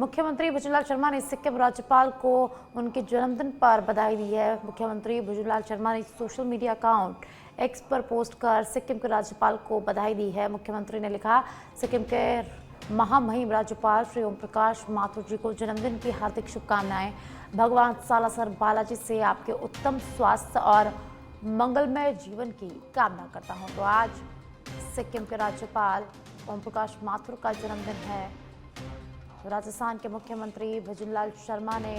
मुख्यमंत्री भुजनलाल शर्मा ने सिक्किम राज्यपाल को उनके जन्मदिन पर बधाई दी है। मुख्यमंत्री भुजनलाल शर्मा ने सोशल मीडिया अकाउंट एक्स पर पोस्ट कर सिक्किम के राज्यपाल को बधाई दी है। मुख्यमंत्री ने लिखा, सिक्किम के महामहिम राज्यपाल श्री ओम प्रकाश माथुर जी को जन्मदिन की हार्दिक शुभकामनाएं। भगवान सालासर बालाजी से आपके उत्तम स्वास्थ्य और मंगलमय जीवन की कामना करता हूं। तो आज सिक्किम के राज्यपाल ओम प्रकाश माथुर का जन्मदिन है। राजस्थान के मुख्यमंत्री भुजनलाल शर्मा ने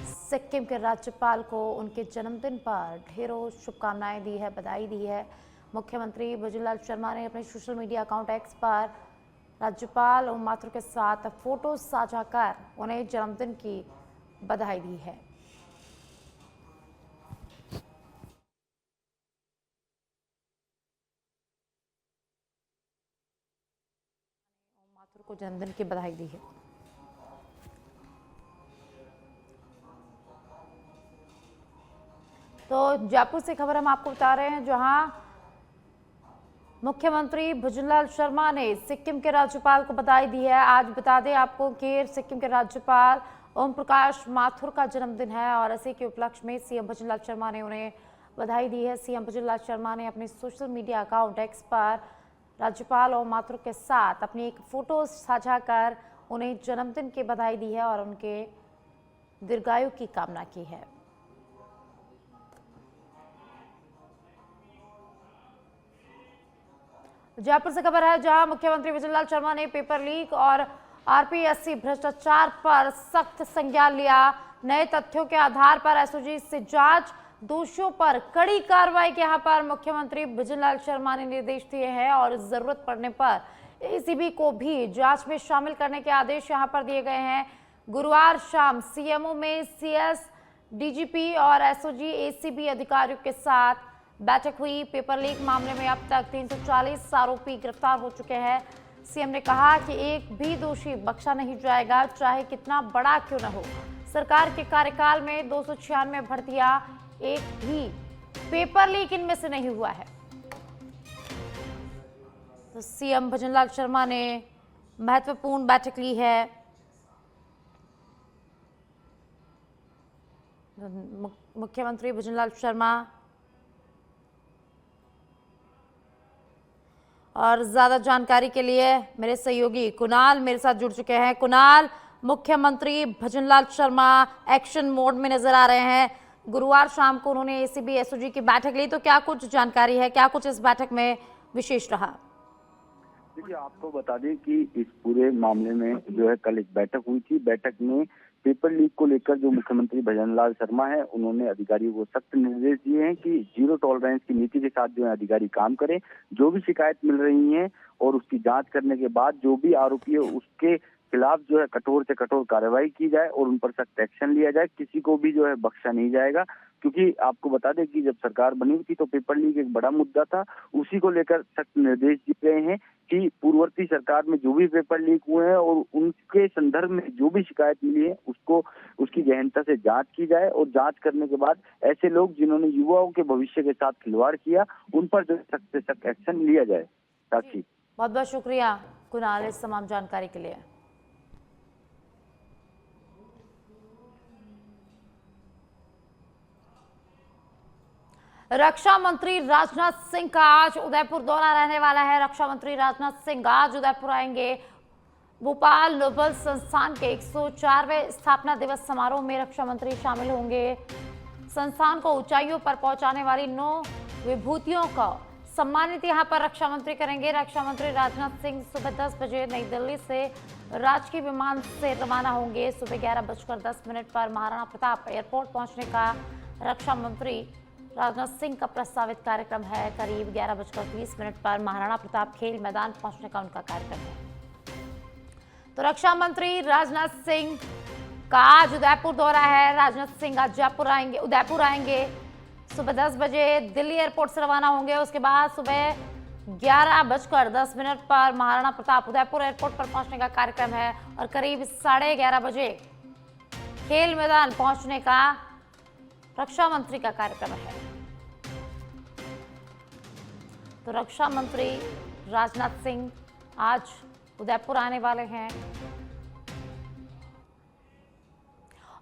सिक्किम के राज्यपाल को उनके जन्मदिन पर ढेरों शुभकामनाएं दी है, बधाई दी है। मुख्यमंत्री भुजनलाल शर्मा ने अपने सोशल मीडिया अकाउंट एक्स पर राज्यपाल ओम माथुर के साथ फोटो साझा कर उन्हें जन्मदिन की बधाई दी है। माथुर को जन्मदिन की बधाई दी है। तो जयपुर से खबर हम आपको बता रहे हैं, जहां मुख्यमंत्री भुजनलाल शर्मा ने सिक्किम के राज्यपाल को बधाई दी है। आज बता दें आपको कि सिक्किम के राज्यपाल ओम प्रकाश माथुर का जन्मदिन है और इसी के उपलक्ष्य में सीएम भुजनलाल शर्मा ने उन्हें बधाई दी है। सीएम भुजनलाल शर्मा ने अपने सोशल मीडिया अकाउंट एक्स पर राज्यपाल ओम माथुर के साथ अपनी एक फोटो साझा कर उन्हें जन्मदिन की बधाई दी है और उनके दीर्घायु की कामना की है। जयपुर से खबर है, जहां मुख्यमंत्री भुजनलाल शर्मा ने पेपर लीक और आरपीएससी भ्रष्टाचार पर सख्त संज्ञान लिया। नए तथ्यों के आधार पर एसओजी से जांच, दोषियों पर कड़ी कार्रवाई के यहाँ पर मुख्यमंत्री भुजनलाल शर्मा ने निर्देश दिए हैं और जरूरत पड़ने पर एसीबी को भी जांच में शामिल करने के आदेश यहाँ पर दिए गए हैं। गुरुवार शाम सीएमओ में सीएस, डीजीपी और एसओजी एसीबी अधिकारियों के साथ बैठक हुई। पेपर लीक मामले में अब तक 340 आरोपी गिरफ्तार हो चुके हैं। सीएम ने कहा कि एक भी दोषी बख्शा नहीं जाएगा, चाहे कितना बड़ा क्यों न हो। सरकार के कार्यकाल में 296 भर्तियां, एक भी पेपर लीक इनमें से नहीं हुआ है। तो सीएम भुजनलाल शर्मा ने महत्वपूर्ण बैठक ली है। मुख्यमंत्री भुजनलाल शर्मा और ज्यादा जानकारी के लिए मेरे सहयोगी कुणाल मेरे साथ जुड़ चुके हैं। कुणाल, मुख्यमंत्री भुजनलाल शर्मा एक्शन मोड में नजर आ रहे हैं। गुरुवार शाम को उन्होंने एसीबी एसओजी की बैठक ली, तो क्या कुछ जानकारी है, क्या कुछ इस बैठक में विशेष रहा? देखिए, आपको बता दें कि इस पूरे मामले में जो है कल एक बैठक हुई थी। बैठक में पेपर लीक को लेकर जो मुख्यमंत्री भुजनलाल शर्मा है, उन्होंने अधिकारियों को सख्त निर्देश दिए हैं कि जीरो टॉलरेंस की नीति के साथ जो है अधिकारी काम करें। जो भी शिकायत मिल रही है और उसकी जांच करने के बाद जो भी आरोपी है उसके खिलाफ जो है कठोर से कठोर कार्रवाई की जाए और उन पर सख्त एक्शन लिया जाए। किसी को भी जो है बख्शा नहीं जाएगा, क्योंकि आपको बता दें कि जब सरकार बनी थी तो पेपर लीक एक बड़ा मुद्दा था। उसी को लेकर सख्त निर्देश दिए गए हैं कि पूर्ववर्ती सरकार में जो भी पेपर लीक हुए हैं और उनके संदर्भ में जो भी शिकायत मिली है उसको उसकी गहनता से जांच की जाए और जांच करने के बाद ऐसे लोग जिन्होंने युवाओं के भविष्य के साथ खिलवाड़ किया उन पर जो सख्त से सख्त एक्शन लिया जाए। साक्षी, बहुत बहुत शुक्रिया कुणाल इस तमाम जानकारी के लिए। रक्षा मंत्री राजनाथ सिंह का आज उदयपुर दौरा रहने वाला है। रक्षा मंत्री राजनाथ सिंह आज उदयपुर आएंगे। भोपाल नोबल संस्थान के 104वें स्थापना दिवस समारोह में रक्षा मंत्री शामिल होंगे। संस्थान को ऊंचाइयों पर पहुंचाने वाली 9 विभूतियों का सम्मानित यहां पर रक्षा मंत्री करेंगे। रक्षा मंत्री राजनाथ सिंह सुबह 10 बजे नई दिल्ली से राजकीय विमान से रवाना होंगे। सुबह 11:10 पर महाराणा प्रताप एयरपोर्ट पहुंचने का रक्षा मंत्री राजनाथ सिंह का प्रस्तावित कार्यक्रम है। करीब 11:20 पर महाराणा प्रताप खेल मैदान पहुंचने का उनका कार्यक्रम है। तो रक्षा मंत्री राजनाथ सिंह का आज उदयपुर दौरा है। राजनाथ सिंह आज उदयपुर आएंगे। सुबह 10 बजे दिल्ली एयरपोर्ट से रवाना होंगे। उसके बाद सुबह 11:10 पर महाराणा प्रताप उदयपुर एयरपोर्ट पर पहुंचने का कार्यक्रम है और करीब 11:30 बजे खेल मैदान पहुंचने का रक्षा मंत्री का कार्यक्रम है। तो रक्षा मंत्री राजनाथ सिंह आज उदयपुर आने वाले हैं।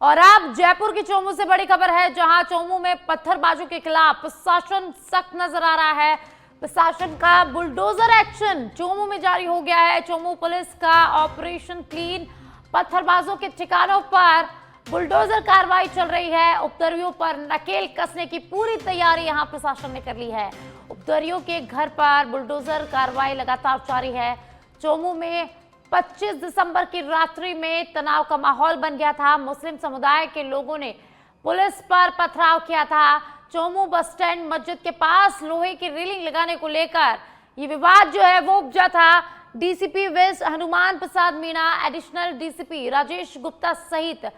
और अब जयपुर की चोमू से बड़ी खबर है, जहां चोमू में पत्थरबाजों के खिलाफ प्रशासन सख्त नजर आ रहा है। प्रशासन का बुलडोजर एक्शन चोमू में जारी हो गया है। चोमू पुलिस का ऑपरेशन क्लीन, पत्थरबाजों के ठिकानों पर बुलडोजर कार्रवाई चल रही है। उपद्रवियों पर नकेल कसने की पूरी तैयारी यहां प्रशासन ने कर ली है। उपद्रवियों के घर पर बुलडोजर कार्रवाई लगातार जारी है। चोमू में 25 दिसंबर की रात्रि में तनाव का माहौल बन गया था। मुस्लिम समुदाय के लोगों ने पुलिस पर पथराव किया था। चोमू बस स्टैंड मस्जिद के पास लोहे की रेलिंग लगाने को लेकर ये विवाद जो है वो उपजा था। DCP waste Hanuman Prasad Meena, additional DCP Rajesh Gupta सहित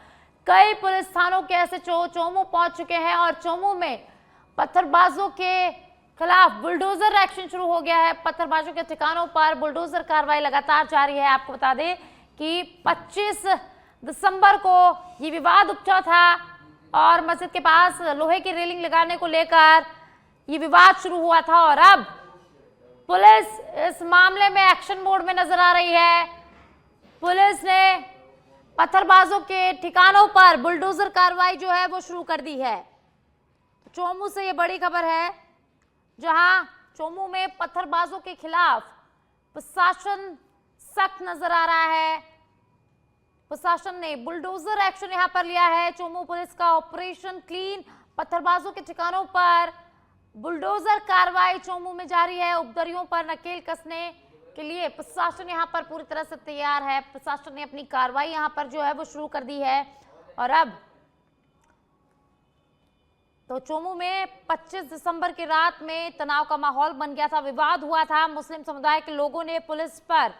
कई पुलिस थानों के एसएचओ चोमू पहुंच चुके हैं और चोमू में पत्थरबाजों के खिलाफ बुलडोजर एक्शन शुरू हो गया है। पत्थरबाजों के ठिकानों पर बुलडोजर कार्रवाई लगातार जारी है। आपको बता दें कि 25 दिसंबर को ये विवाद उपजा था और मस्जिद के पास लोहे की रेलिंग लगाने को लेकर ये विवाद शुरू हुआ था और अब पुलिस इस मामले में एक्शन मोड में नजर आ रही है। पुलिस ने पत्थरबाजों के ठिकानों पर बुलडोजर कार्रवाई जो है वो शुरू कर दी है। चोमू से ये बड़ी खबर है, जहां चोमू में पत्थरबाजों के खिलाफ प्रशासन सख्त नजर आ रहा है। प्रशासन ने बुलडोजर एक्शन यहां पर लिया है। चोमू पुलिस का ऑपरेशन क्लीन, पत्थरबाजों के ठिकानों पर बुलडोजर कार्रवाई चोमू में जारी है। उपद्रवियों पर नकेल कसने के लिए प्रशासन यहां पर पूरी तरह से तैयार है। प्रशासन ने अपनी कार्रवाई यहां पर जो है वो शुरू कर दी है और अब तो चोमू में 25 दिसंबर की रात में तनाव का माहौल बन गया था, विवाद हुआ था। मुस्लिम समुदाय के लोगों ने पुलिस पर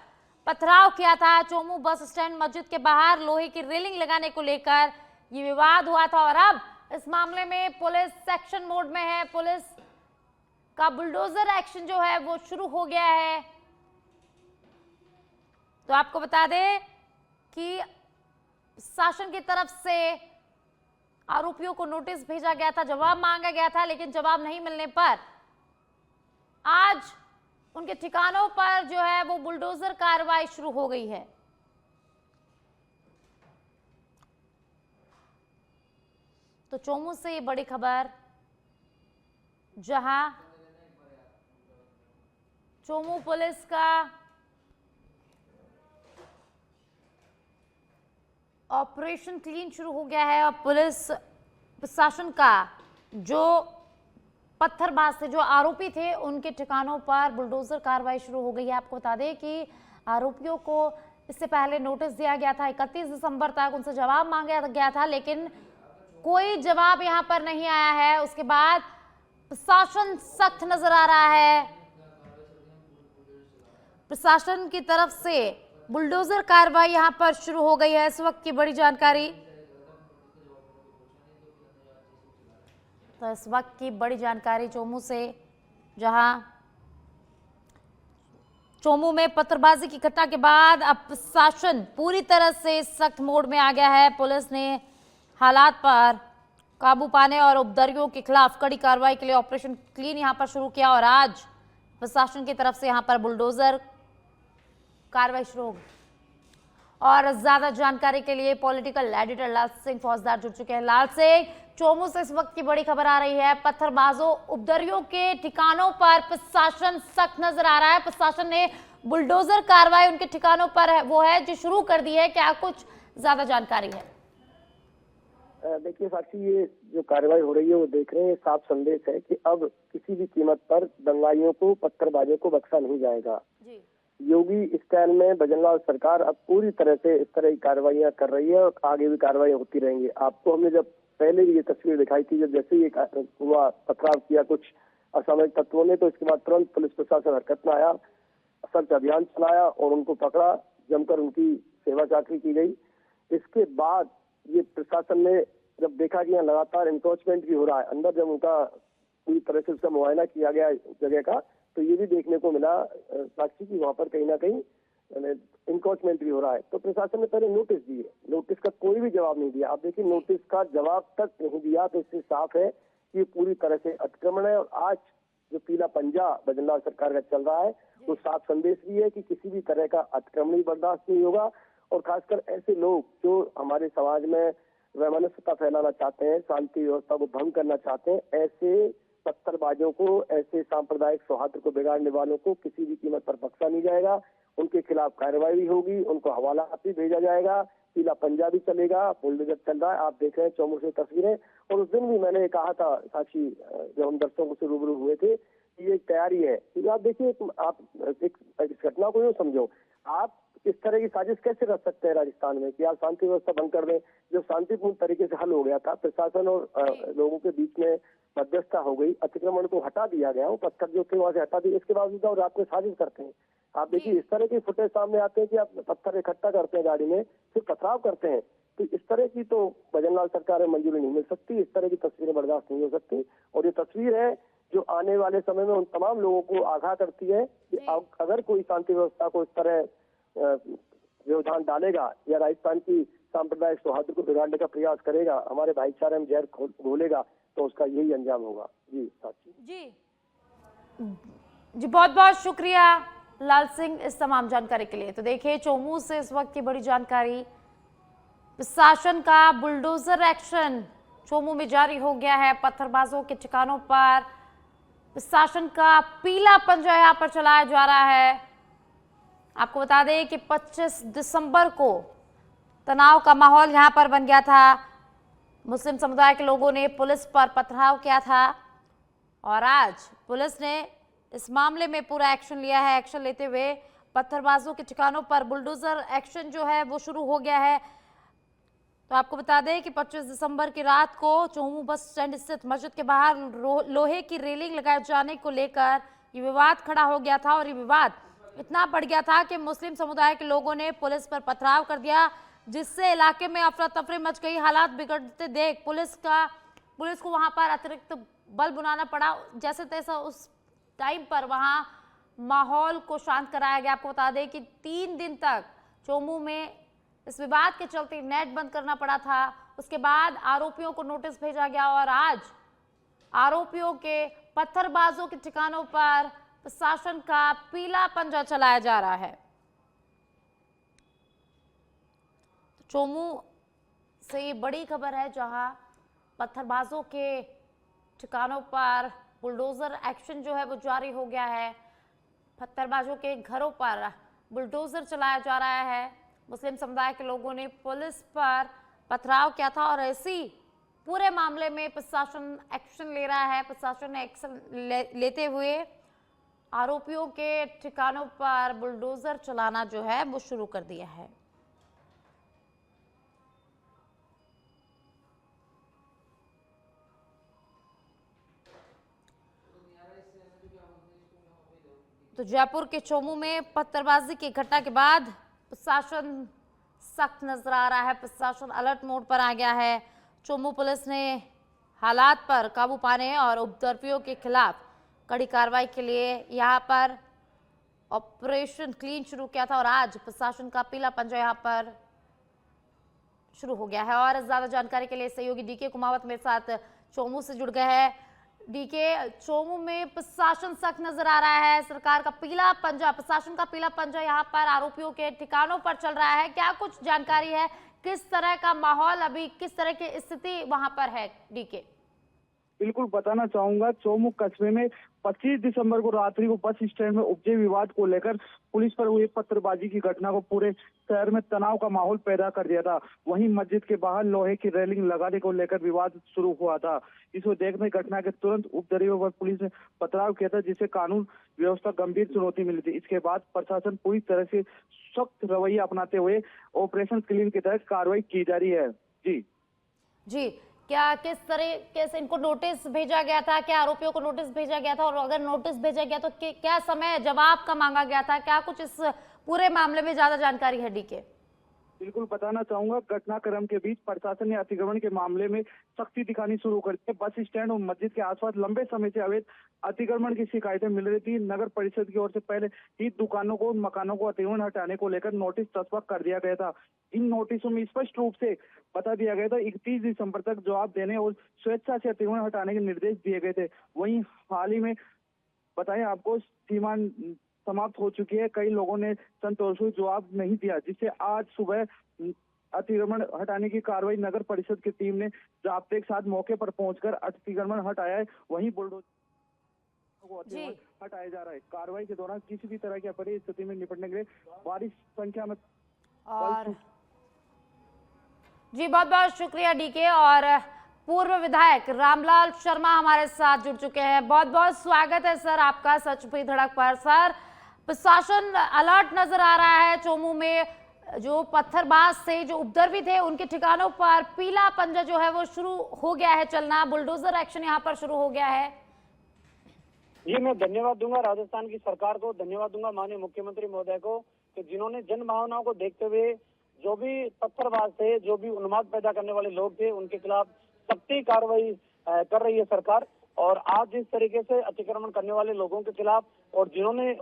पथराव किया था। चोमू बस स्टैंड मस्जिद के बाहर लोहे की रेलिंग लगाने को लेकर ये विवाद हुआ था और अब इस मामले में पुलिस एक्शन मोड में है। पुलिस का बुलडोजर एक्शन जो है वो शुरू हो गया है। तो आपको बता दें कि शासन की तरफ से आरोपियों को नोटिस भेजा गया था, जवाब मांगा गया था, लेकिन जवाब नहीं मिलने पर आज उनके ठिकानों पर जो है वो बुलडोजर कार्रवाई शुरू हो गई है। तो चोमू से ये बड़ी खबर, जहां चोमू पुलिस का ऑपरेशन क्लीन शुरू हो गया है और पुलिस प्रशासन का जो पत्थरबाज थे, जो आरोपी थे, उनके ठिकानों पर बुलडोजर कार्रवाई शुरू हो गई है। आपको बता दें कि आरोपियों को इससे पहले नोटिस दिया गया था, 31 दिसंबर तक उनसे जवाब मांगा गया था, लेकिन कोई जवाब यहां पर नहीं आया है। उसके बाद प्रशासन सख्त नजर आ रहा है। प्रशासन की तरफ से बुलडोजर कार्रवाई यहां पर शुरू हो गई है। इस वक्त की बड़ी जानकारी, तो इस वक्त की बड़ी जानकारी चोमू से, जहां चोमू में पत्थरबाजी की घटना के बाद अब प्रशासन पूरी तरह से सख्त मोड में आ गया है। पुलिस ने हालात पर काबू पाने और उपद्रवियों के खिलाफ कड़ी कार्रवाई के लिए ऑपरेशन क्लीन यहां पर शुरू किया और आज प्रशासन की तरफ से यहां पर बुलडोजर कार्रवाई शुरू होगी। और ज्यादा जानकारी के लिए पॉलिटिकल एडिटर लाल सिंह फौजदार जुड़ चुके हैं। लाल सिंह, चोमू से इस वक्त की बड़ी खबर आ रही है, पत्थरबाजों उपद्रवियों के ठिकानों पर प्रशासन सख्त नजर आ रहा है। प्रशासन ने बुलडोजर कार्रवाई उनके ठिकानों पर वो है जो शुरू कर दी है। क्या कुछ ज्यादा जानकारी है? देखिए साक्षी, ये जो कार्रवाई हो रही है वो देख रहे हैं, साफ संदेश है कि अब किसी भी कीमत पर दंगाइयों को, पत्थरबाजों को बख्शा नहीं जाएगा। जी। योगी स्टाइल में भजनलाल सरकार अब पूरी तरह से इस तरह की कार्रवाइयां कर रही है और आगे भी कार्रवाई होती रहेंगी। आपको हमने जब पहले भी ये तस्वीर दिखाई थी, जब जैसे ये हुआ, पथराव किया कुछ असामरिक तत्वों ने, तो इसके बाद तुरंत पुलिस प्रशासन हरकत में आया, सर्च अभियान चलाया और उनको पकड़ा, जमकर उनकी सेवा चाकरी की गई। इसके बाद ये प्रशासन ने जब देखा कि यहाँ लगातार इंक्रोचमेंट भी हो रहा है, अंदर जब उनका पूरी तरह से उसका मुआयना किया गया जगह का, तो ये भी देखने को मिला साक्षी की वहां पर कहीं ना कहीं इंक्रोचमेंट भी हो रहा है। तो प्रशासन ने पहले नोटिस दिए, नोटिस का कोई भी जवाब नहीं दिया। आप देखिए, नोटिस का जवाब तक नहीं दिया, तो इससे साफ है कि ये पूरी तरह से अतिक्रमण है। और आज जो पीला पंजा भजनलाल सरकार का चल रहा है, वो साफ संदेश भी है कि किसी भी तरह का अतिक्रमण बर्दाश्त नहीं होगा। और खासकर ऐसे लोग जो हमारे समाज में वैमनस्यता फैलाना चाहते हैं, शांति व्यवस्था को भंग करना चाहते हैं, ऐसे पत्थरबाजों को, ऐसे सांप्रदायिक सौहार्द को बिगाड़ने वालों को किसी भी कीमत पर बख्शा नहीं जाएगा। उनके खिलाफ कार्रवाई होगी, उनको हवाला भी भेजा जाएगा, पीला पंजा भी चलेगा, बुलडोजर चल रहा है। आप देख रहे हैं चौमू से तस्वीरें। और उस दिन भी मैंने कहा था साक्षी, जब हम दर्शकों से रूबरू हुए थे, कि ये तैयारी है। क्योंकि आप देखिए, आप इस घटना को यूँ समझो, आप इस तरह की साजिश कैसे रख सकते हैं राजस्थान में कि आप शांति व्यवस्था भंग कर दें, जो शांतिपूर्ण तरीके से हल हो गया था। प्रशासन और लोगों के बीच में मध्यस्थता हो गई, अतिक्रमण को हटा दिया गया, वो पत्थर जो थे वहां से हटा दिए। इसके बावजूद आप रात में साजिश करते हैं। आप देखिए, इस तरह के फुटेज सामने आते हैं कि आप पत्थर इकट्ठा करते हैं गाड़ी में, फिर पथराव करते हैं। तो इस तरह की तो भजनलाल सरकार में मंजूरी नहीं मिल सकती, इस तरह की तस्वीरें बर्दाश्त नहीं हो सकती। और ये तस्वीर है जो आने वाले समय में उन तमाम लोगों को आगाह करती है कि अगर कोई शांति व्यवस्था को इस तरह व्यवधान डालेगा या राजस्थान की सांप्रदायिक सौहार्द को बिगाड़ने का प्रयास करेगा, हमारे भाईचारे में जहर घोलेगा, तो उसका यही अंजाम होगा। जी साक्षी जी, बहुत बहुत शुक्रिया लाल सिंह इस तमाम जानकारी के लिए। तो देखिए, चोमू से इस वक्त की बड़ी जानकारी, प्रशासन का बुलडोजर एक्शन चोमू में जारी हो गया है। पत्थरबाजों के ठिकानों पर प्रशासन का पीला पंजा यहाँ पर चलाया जा रहा है। आपको बता दें कि 25 दिसंबर को तनाव का माहौल यहाँ पर बन गया था। मुस्लिम समुदाय के लोगों ने पुलिस पर पथराव किया था और आज पुलिस ने इस मामले में पूरा एक्शन लिया है। एक्शन लेते हुए पत्थरबाजों के ठिकानों पर बुलडोजर एक्शन जो है वो शुरू हो गया है। तो आपको बता दें कि 25 दिसंबर की रात को चोमू बस स्टैंड स्थित मस्जिद के बाहर लोहे की रेलिंग लगाए जाने को लेकर ये विवाद खड़ा हो गया था और ये विवाद इतना बढ़ गया था कि मुस्लिम समुदाय के लोगों ने पुलिस पर पथराव कर दिया, जिससे इलाके में अफरा तफरी मच गई। हालात बिगड़ते देख पुलिस को वहां पर अतिरिक्त बल बुलाना पड़ा। जैसे तैसे उस टाइम पर वहां माहौल को शांत कराया गया। आपको बता दें कि 3 दिन तक चोमू में इस विवाद के चलते नेट बंद करना पड़ा था। उसके बाद आरोपियों को नोटिस भेजा गया और आज आरोपियों के पत्थरबाजों के ठिकानों पर प्रशासन का पीला पंजा चलाया जा रहा है। चोमू से ये बड़ी खबर है, जहां पत्थरबाजों के ठिकानों पर बुलडोजर एक्शन जो है वो जारी हो गया है। पत्थरबाजों के घरों पर बुलडोजर चलाया जा रहा है। मुस्लिम समुदाय के लोगों ने पुलिस पर पथराव किया था और ऐसी पूरे मामले में प्रशासन एक्शन ले रहा है। प्रशासन ने एक्शन लेते हुए आरोपियों के ठिकानों पर बुलडोजर चलाना जो है वो शुरू कर दिया है। तो जयपुर के चोमू में पत्थरबाजी की घटना के बाद प्रशासन सख्त नजर आ रहा है। प्रशासन अलर्ट मोड पर आ गया है। चोमू पुलिस ने हालात पर काबू पाने और उपद्रवियों के खिलाफ कड़ी कार्रवाई के लिए यहाँ पर ऑपरेशन क्लीन शुरू किया था और आज प्रशासन का पीला पंजा यहाँ पर शुरू हो गया है। और ज्यादा जानकारी के लिए सहयोगी डीके कुमावत मेरे साथ चोमू से जुड़ गए हैं। डीके, चोमू में प्रशासन सख्त नजर आ रहा है। सरकार का पीला पंजा, प्रशासन का पीला पंजा यहाँ पर आरोपियों के ठिकानों पर चल रहा है। क्या कुछ जानकारी है, किस तरह का माहौल, अभी किस तरह की स्थिति वहां पर है? डीके, बिल्कुल बताना चाहूंगा, चोमू कस्बे में 25 दिसंबर को रात्रि को बस स्टैंड में उपजे विवाद को लेकर पुलिस पर हुई पत्थरबाजी की घटना को पूरे शहर में तनाव का माहौल पैदा कर दिया था। वहीं मस्जिद के बाहर लोहे की रेलिंग लगाने को लेकर विवाद शुरू हुआ था। इसको देखने घटना के तुरंत उपद्रवियों पर पुलिस ने पथराव किया था, जिससे कानून व्यवस्था गंभीर चुनौती मिली थी। इसके बाद प्रशासन पूरी तरह से सख्त रवैया अपनाते हुए ऑपरेशन क्लीन के तहत कार्रवाई की जा रही है। जी, क्या किस तरीके से इनको नोटिस भेजा गया था? क्या आरोपियों को नोटिस भेजा गया था? और अगर नोटिस भेजा गया तो क्या समय जवाब का मांगा गया था? क्या कुछ इस पूरे मामले में ज्यादा जानकारी है? डीके, बिल्कुल बताना चाहूंगा, घटनाक्रम के बीच प्रशासन ने अतिक्रमण के मामले में सख्ती दिखानी शुरू कर दी। बस स्टैंड और मस्जिद के आसपास लंबे समय से अवैध अतिक्रमण की शिकायतें मिल रही थी। नगर परिषद की ओर से पहले ही दुकानों को, मकानों को अतिक्रमण हटाने को लेकर नोटिस तस्वीर कर दिया गया था। इन नोटिसों में स्पष्ट रूप से बता दिया गया था 31 दिसंबर तक जवाब देने और स्वेच्छा से अतिक्रमण हटाने के निर्देश दिए गए थे। वहीं हाल ही में बताएं आपको, सीमा समाप्त हो चुकी है। कई लोगों ने संतोषजनक जवाब नहीं दिया, जिससे आज सुबह अतिक्रमण हटाने की कार्रवाई नगर परिषद की टीम ने जाब्ते के साथ मौके पर पहुंचकर अतिक्रमण हटाया है। वहीं बुलडोजर को अतिक्रमण हटाया जा रहा है। कार्रवाई के दौरान किसी भी तरह की अपरिहार्य स्थिति में निपटने के लिए भारी संख्या में और जी बहुत बहुत शुक्रिया डीके। और पूर्व विधायक रामलाल शर्मा हमारे साथ जुड़ चुके हैं। बहुत बहुत स्वागत है सर आपका सच पे धड़क पर। सर, प्रशासन अलर्ट नजर आ रहा है। चोमू में जो पत्थरबाज थे, जो उपद्रवी थे, उनके ठिकानों पर पीला पंजा जो है वो शुरू हो गया है चलना। बुलडोजर एक्शन यहाँ पर शुरू हो गया है। जी, मैं धन्यवाद दूंगा राजस्थान की सरकार को, धन्यवाद दूंगा माननीय मुख्यमंत्री महोदय को कि जिन्होंने जन भावनाओं को देखते हुए जो भी पत्थरबाज थे, जो भी उन्माद पैदा करने वाले लोग थे, उनके खिलाफ सख्ती कार्रवाई कर रही है सरकार। और आज जिस तरीके से अतिक्रमण करने वाले लोगों के खिलाफ और जिन्होंने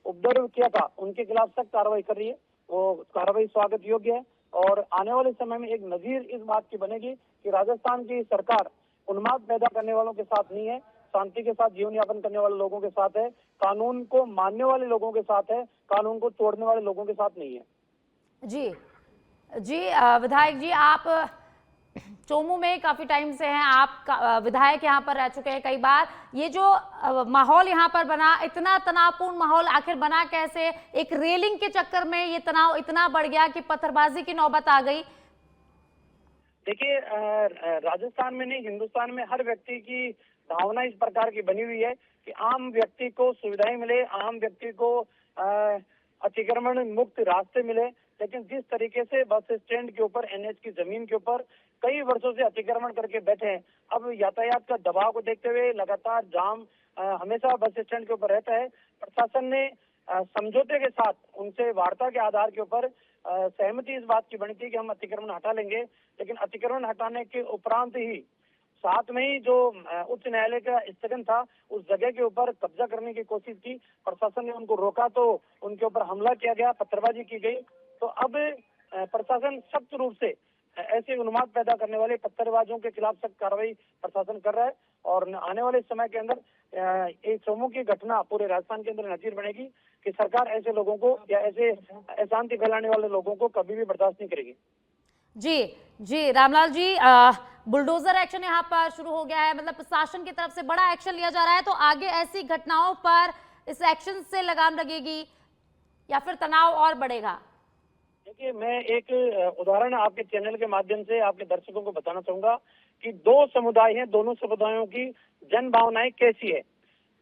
उपद्रव किया था उनके खिलाफ सख्त कार्रवाई कर रही है, वो कार्रवाई स्वागत योग्य है। और आने वाले समय में एक नजीर इस बात की बनेगी कि राजस्थान की सरकार उन्माद पैदा करने वालों के साथ नहीं है, शांति के साथ जीवन यापन करने वाले लोगों के साथ है, कानून को मानने वाले लोगों के साथ है, कानून को तोड़ने वाले लोगों के साथ नहीं है। जी जी विधायक जी, आप चोमू में काफी टाइम से हैं, आप विधायक यहाँ पर रह चुके हैं कई बार। ये जो माहौल यहाँ पर बना, इतना तनावपूर्ण माहौल आखिर बना कैसे? एक रेलिंग के चक्कर में ये तनाव इतना बढ़ गया कि पत्थरबाजी की नौबत आ गई। देखिए, राजस्थान में नहीं, हिंदुस्तान में हर व्यक्ति की भावना इस प्रकार की बनी हुई है कि आम व्यक्ति को सुविधाएं मिले, आम व्यक्ति को अतिक्रमण मुक्त रास्ते मिले। लेकिन जिस तरीके से बस स्टैंड के ऊपर, एनएच की जमीन के ऊपर कई वर्षों से अतिक्रमण करके बैठे हैं, अब यातायात का दबाव को देखते हुए लगातार जाम हमेशा बस स्टैंड के ऊपर रहता है। प्रशासन ने समझौते के साथ उनसे वार्ता के आधार के ऊपर सहमति इस बात की बनी थी कि हम अतिक्रमण हटा लेंगे। लेकिन अतिक्रमण हटाने के उपरांत ही साथ में ही जो उच्च न्यायालय का स्थगन था, उस जगह के ऊपर कब्जा करने की कोशिश की। प्रशासन ने उनको रोका तो उनके ऊपर हमला किया गया, पत्थरबाजी की गई। तो अब प्रशासन सख्त रूप से ऐसे उन्माद पैदा करने वाले पत्थरबाजों के खिलाफ सख्त कार्रवाई प्रशासन कर रहा है। और आने वाले समय के अंदर एक चोमू की घटना पूरे राजस्थान के अंदर नजीर बनेगी कि सरकार ऐसे लोगों को या ऐसे अशांति फैलाने वाले लोगों को कभी भी बर्दाश्त नहीं करेगी। जी जी रामलाल जी, बुलडोजर एक्शन यहाँ पर शुरू हो गया है, मतलब प्रशासन की तरफ से बड़ा एक्शन लिया जा रहा है। तो आगे ऐसी घटनाओं पर इस एक्शन से लगाम लगेगी या फिर तनाव और बढ़ेगा? देखिए, मैं एक उदाहरण आपके चैनल के माध्यम से आपके दर्शकों को बताना चाहूंगा कि दो समुदाय हैं, दोनों समुदायों की जन भावनाएं कैसी है।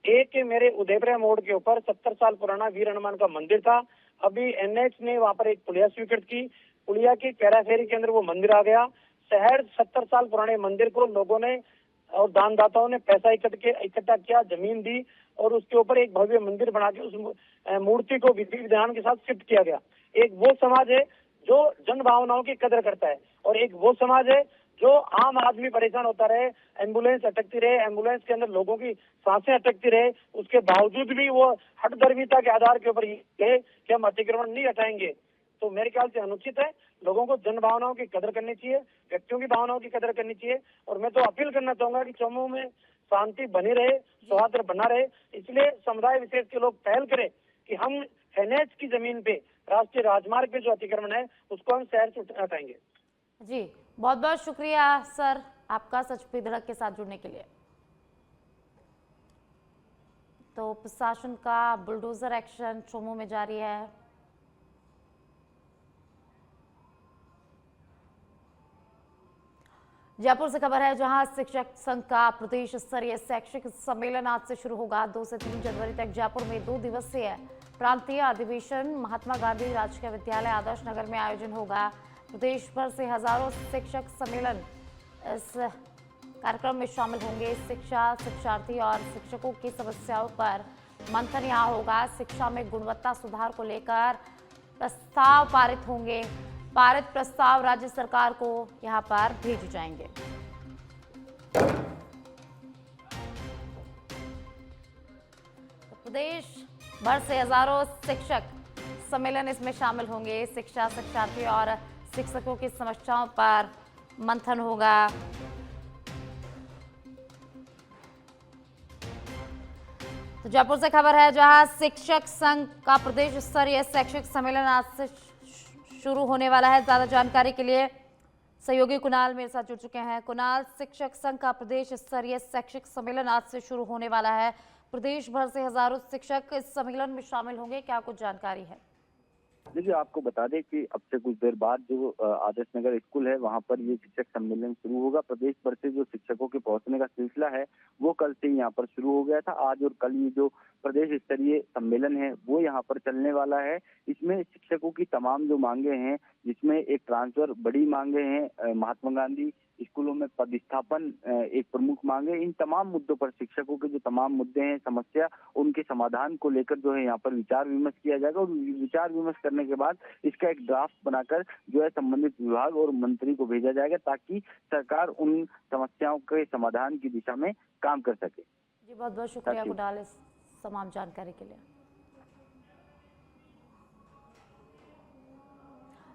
एक मेरे उदयपुरा मोड़ के ऊपर 70 साल पुराना वीर हनुमान का मंदिर था। अभी एनएच ने वहां पर एक पुलिया स्वीकृत की, पुलिया की कैराफेरी के अंदर वो मंदिर आ गया। शहर 70 साल पुराने मंदिर को लोगों ने और दानदाताओं ने पैसा इकट्ठा किया, जमीन दी और उसके ऊपर एक भव्य मंदिर बना के उस मूर्ति को विधि विधान के साथ शिफ्ट किया गया। एक वो समाज है जो जन भावनाओं की कदर करता है और एक वो समाज है जो आम आदमी परेशान होता रहे, एम्बुलेंस अटकती रहे, एम्बुलेंस के अंदर लोगों की सांसें अटकती रहे, उसके बावजूद भी वो हठधर्मिता के आधार के ऊपर कहे कि हम अतिक्रमण नहीं हटाएंगे। तो मेरे ख्याल से अनुचित है। लोगों को जन भावनाओं की कदर करनी चाहिए, व्यक्तियों की भावनाओं की कदर करनी चाहिए। और मैं तो अपील करना चाहूंगा कि चोमू में शांति बनी रहे, सौहार्द बना रहे। इसलिए समुदाय विशेष के लोग पहल करें कि हम एनएच की जमीन पे, राष्ट्रीय राजमार्ग पे जो अतिक्रमण है उसको हम शहर से हटाएंगे। जी बहुत बहुत शुक्रिया सर आपका सच पे धड़क के साथ जुड़ने के लिए। तो प्रशासन का बुलडोजर एक्शन चोमू में जारी है। जयपुर से खबर है, जहां शिक्षक संघ का प्रदेश स्तरीय शैक्षिक सम्मेलन आज से शुरू होगा। 2 से 3 जनवरी तक जयपुर में 2 दिवसीय प्रांतीय अधिवेशन महात्मा गांधी राजकीय विद्यालय आदर्श नगर में आयोजन होगा। प्रदेश भर से हजारों शिक्षक सम्मेलन इस कार्यक्रम में शामिल होंगे। शिक्षा, शिक्षार्थी और शिक्षकों की समस्याओं पर मंथन यहाँ होगा। शिक्षा में गुणवत्ता सुधार को लेकर प्रस्ताव पारित होंगे। पारित प्रस्ताव राज्य सरकार को यहाँ पर भेजे जाएंगे। तो प्रदेश भर से हजारों शिक्षक सम्मेलन इसमें शामिल होंगे। शिक्षा, शिक्षार्थी और शिक्षकों की समस्याओं पर मंथन होगा। तो जयपुर से खबर है, जहां शिक्षक संघ का प्रदेश स्तरीय शैक्षिक सम्मेलन आज से शुरू होने वाला है। ज्यादा जानकारी के लिए सहयोगी कुणाल मेरे साथ जुड़ चुके हैं। कुणाल, शिक्षक संघ का प्रदेश स्तरीय शैक्षिक सम्मेलन आज से शुरू होने वाला है। प्रदेश भर से हजारों शिक्षक इस सम्मेलन में शामिल होंगे, क्या कुछ जानकारी है? देखिए, आपको बता दें कि अब से कुछ देर बाद जो आदर्श नगर स्कूल है वहां पर ये शिक्षक सम्मेलन शुरू होगा। प्रदेश भर से जो शिक्षकों के पहुंचने का सिलसिला है वो कल से यहाँ पर शुरू हो गया था। आज और कल ये जो प्रदेश स्तरीय सम्मेलन है वो यहाँ पर चलने वाला है। इसमें शिक्षकों की तमाम जो मांगे हैं, जिसमें एक ट्रांसफर बड़ी मांगे हैं, महात्मा गांधी स्कूलों में पदस्थापन एक प्रमुख मांग है। इन तमाम मुद्दों पर शिक्षकों के जो तमाम मुद्दे हैं, समस्या, उनके समाधान को लेकर जो है यहाँ पर विचार विमर्श किया जाएगा और विचार विमर्श करने के बाद इसका एक ड्राफ्ट बनाकर जो है संबंधित विभाग और मंत्री को भेजा जाएगा ताकि सरकार उन समस्याओं के समाधान की दिशा में काम कर सके। जी, बहुत बहुत शुक्रिया कुणाल इस तमाम जानकारी के लिए।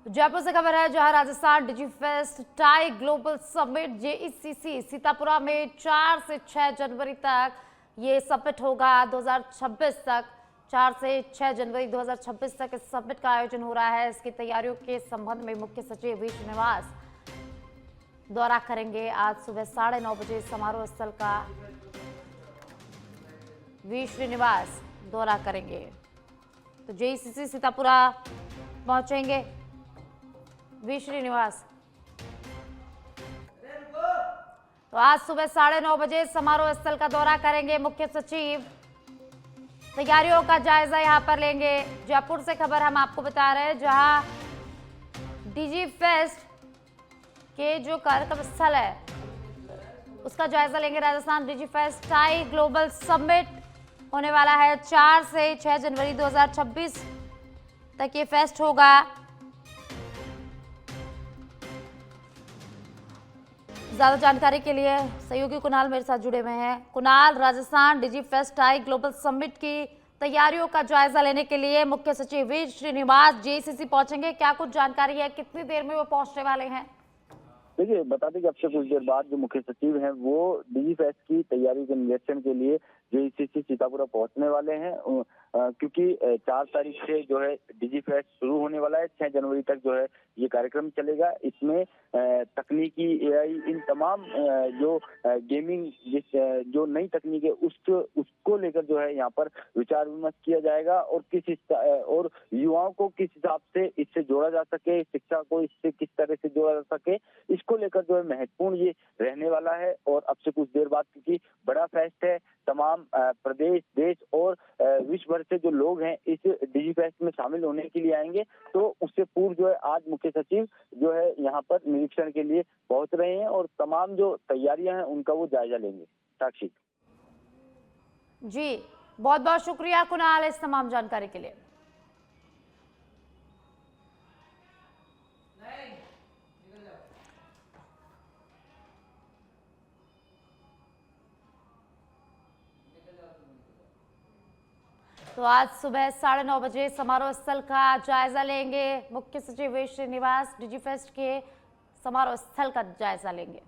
जयपुर से खबर है, जहां Rajasthan Digifest tie global summit JECC Sitapura में 4 से 6 जनवरी तक ये समिट होगा। 2026 तक 4 से 6 जनवरी 2026 तक इस समिट का आयोजन हो रहा है। इसकी तैयारियों के संबंध में मुख्य सचिव वी श्रीनिवास दौरा करेंगे। आज सुबह 9:30 बजे समारोह स्थल का वी श्रीनिवास दौरा करेंगे। तो JECC सीतापुरा पहुंचेंगे वी श्रीनिवास। तो आज सुबह 9:30 बजे समारोह स्थल का दौरा करेंगे मुख्य सचिव। तैयारियों का जायजा यहां पर लेंगे। जयपुर से खबर हम आपको बता रहे हैं, जहां डिजीफेस्ट के जो कार्यक्रम स्थल है उसका जायजा लेंगे। Rajasthan Digifest tie global summit होने वाला है। 4 से 6 जनवरी 2026 तक ये फेस्ट होगा। ज्यादा जानकारी के लिए सहयोगी कुणाल मेरे साथ जुड़े हुए हैं। Kunal, Rajasthan Digifest tie global summit की तैयारियों का जायजा लेने के लिए मुख्य सचिव वी श्रीनिवास JECC पहुंचेंगे, क्या कुछ जानकारी है? कितनी देर में वो पहुंचने वाले हैं? देखिए, बता दें कि अब से कुछ देर बाद जो मुख्य सचिव हैं वो डिजीफेस्ट की तैयारी के निरीक्षण के लिए JECC सीतापुरा पहुंचने वाले हैं, क्योंकि 4 तारीख से जो है डिजीफेस्ट शुरू होने वाला है। 6 जनवरी तक जो है ये कार्यक्रम चलेगा। इसमें तकनीकी, AI, इन तमाम जो गेमिंग जो नई तकनीक है उसको लेकर जो है यहाँ पर विचार विमर्श किया जाएगा और और युवाओं को किस हिसाब से इससे जोड़ा जा सके, शिक्षा को इससे किस तरह से जोड़ा जा सके, इसको लेकर जो है महत्वपूर्ण ये रहने वाला है। और अब से कुछ देर बाद, क्योंकि बड़ा फेस्ट है, तमाम प्रदेश, देश और विश्व भर से जो लोग हैं इस डिजीफेस्ट में शामिल होने के लिए आएंगे, तो उससे पूर्व जो है आज मुख्य सचिव जो है यहाँ पर निरीक्षण के लिए पहुंच रहे हैं और तमाम जो तैयारियां हैं उनका वो जायजा लेंगे। साक्षी जी, बहुत बहुत शुक्रिया कुणाल इस तमाम जानकारी के लिए। तो आज सुबह 9:30 बजे समारोह स्थल का जायजा लेंगे मुख्य सचिव वी श्रीनिवास। डिजीफेस्ट के समारोह स्थल का जायजा लेंगे।